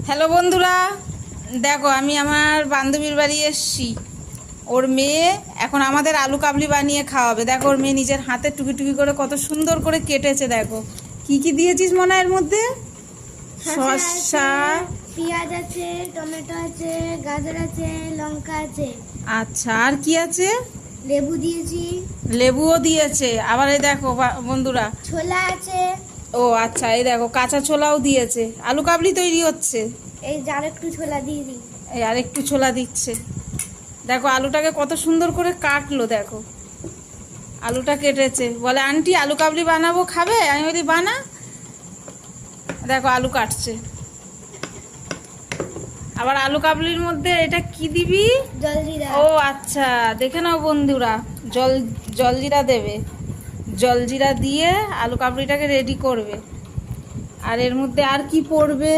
Hello বন্ধুরা, দেখো আমি আমার বান্ধবীর বাড়ি এসছি। ওর মেয়ে এখন আমাদের আলু কাবলি বানিয়ে খাওয়াবে। দেখো ওর মেয়ে নিজের হাতে টুকি টুকি করে কত সুন্দর করে কেটেছে। দেখো কি কি দিয়েছিস মনে এর মধ্যে? শসা, পেঁয়াজ আছে, টমেটো আছে, গাজর আছে, লঙ্কা আছে। আচ্ছা, আর কি আছে? লেবু দিয়েছি। লেবুও দিয়েছে। আবার এই দেখো বন্ধুরা, ছোলা আছে। ও আচ্ছা, এই দেখো কাঁচা ছোলাও দিয়েছে। আলু কাবলি তৈরি হচ্ছে। এই যার একটু ছোলা দিয়ে দিই। এই আর একটু ছোলা দিচ্ছে। দেখো আলুটাকে কত সুন্দর করে কাটলো। দেখো আলুটা কেটেছে, বলে আন্টি আলু কাবলি বানাবো, খাবে? আমি বলি বানা। দেখো আলু কাটছে। আবার আলু কাবলির মধ্যে এটা কি দিবি? জলজিরা। ও আচ্ছা, দেখে নাও বন্ধুরা, জলজিরা দেবে। জলজিরা দিয়ে আলু কাবলিটাকে রেডি করবে। আর এর মধ্যে আর কি পড়বে?